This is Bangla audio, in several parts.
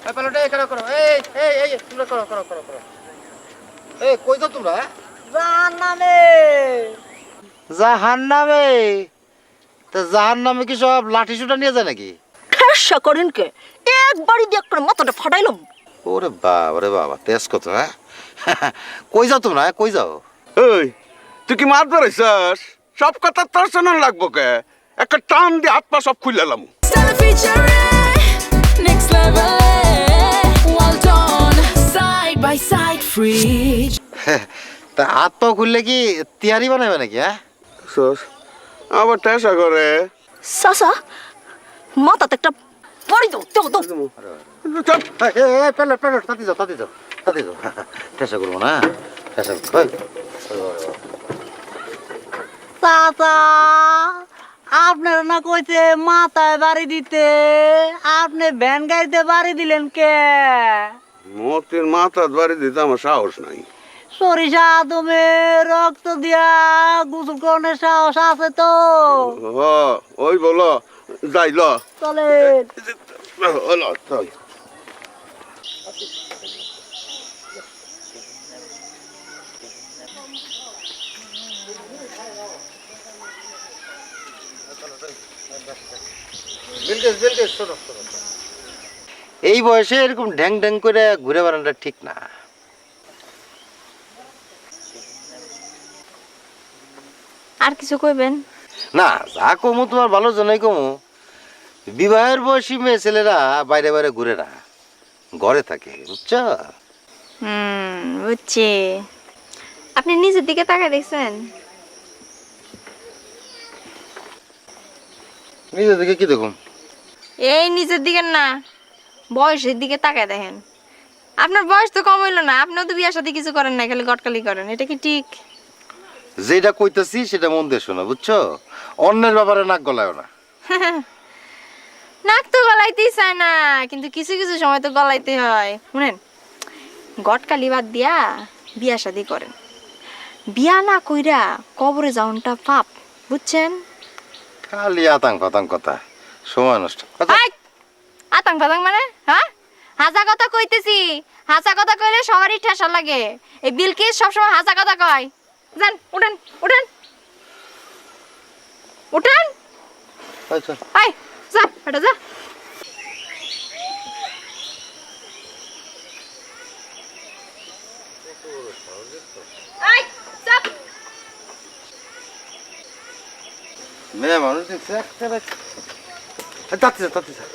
এই পাইলট এই করো এই এই এই তোমরা করো এই কই যাও তোমরা? জাহান্নামে। জাহান্নামে? তা জাহান্নামে কি সব লাঠি সুটা নিয়ে যায় নাকি? ঠেসা করেন কে একবারই দিয়ে করে মাথাটা ফাটাইলাম। ওরে বাবা তেজ কত হ্যাঁ? কই যাও তোমরা কই যাও? এই তুই কি মাছ ধরেছিস? সব কথা তোর শোনান লাগবো কে? একটা টান দিয়ে হাত পা সব খুলে এলাম। Next level, well done, side by side, free. তা হাত পা খুললে কি তিয়ারি বানাবে নাকি হ্যাঁ? আবার টেসা করে সাসা মাথাতে একটা পড়ি দাও দাও দাও। চল। পেলো তাতে যাও টেসা করবো না টেসা চাচা আপনার না কইছে মাথায় বাড়ি দিতে, আপনি ভ্যান গাড়িতে বাড়ি দিলেন কে? মতির মাথা বাড়ি দিতে আমার সাহস নাই। সরিষা তুমি রক্ত দিয়া গোসল করানোর সাহস আছে তো? ওই বলো যাই ল চলে চল। শোনো এই বয়সে এরকম ঢ্যাং ঢ্যাং করে ঘুরে বেড়ানোটা ঠিক না। আর কিছু কইবেন? না যা কমু তোমার ভালো জন্যই কমু। বিবাহের বয়সী মেয়ে ছেলেরা বাইরে বাইরে ঘুরে না, ঘরে থাকে বুঝছো? বুঝছি। আপনি নিজের দিকে তাকায় দেখছেন? নিজের দিকে কি দেখুন? এই নিজের দিকে না, বয়সের দিকে তাকায় দেখেন। আপনার বয়স তো কম হইলো না, আপনিও তো বিয়ার সাথে কিছু করেন না, খালি গটকালি করেন। এটা কি ঠিক? যেটা কইতেছি সেটা মন দিয়ে শোনো বুঝছো? অন্যের ব্যাপারে নাক গলায় না। নাক তো গলাইতেই চায় না, কিন্তু কিছু কিছু সময় তো গলাইতে হয়। শুনেন, গটকালি বাদ দিয়া বিয়া শাদি করেন। বিয়া না কইরা কবরে যাওনটা পাপ, বুঝছেন? খালি আতাং ফাতাং কথা, সময় নষ্ট। আতাং ফাতাং মানে? হ্যাঁ, হাজা কথা কইতেছি। হাজা কথা কইলে সবারই ঠেসা লাগে। এই বিলকিস সবসময় হাজা কথা কয়। যান উঠেন উঠেন উঠেন। আচ্ছা আয় যা এটা যা। আয় চাপ। মেয়ে মানুষ দেখছে তাতে যা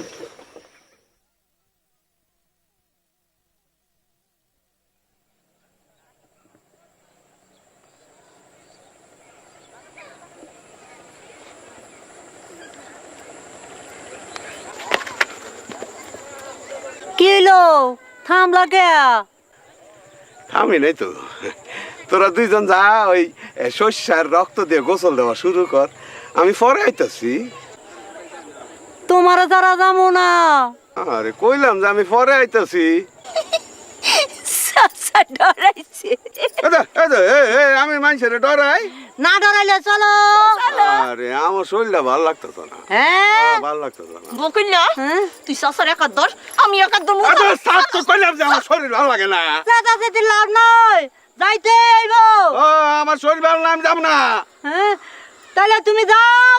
কি হইলো থামলা কে? আমি নাই তো, তোরা দুইজন যা ওই শস্যার রক্ত দিয়ে গোসল দেওয়া শুরু কর, আমি পরে আইতাছি। তোমার যারা যাবো না। আরে কইলাম যে আমি পরে আইতাছি। চাচা ডরাইছে। আমি মানুষের ডরাই না ডরাইলে চলো। আরে আমার শরীরটা ভালো লাগতো না। হ্যাঁ ভালো লাগতো না। বকিল্লা তুই চাচার একার দর, আমি একার দর। তো কইলাম যে আমার শরীর ভালো লাগে না। চাচা যেতে লাভ নয়, যাইতে আইব। ও আমার শরীর ভালো না, আমি যাব না। হ্যাঁ তাহলে তুমি যাও।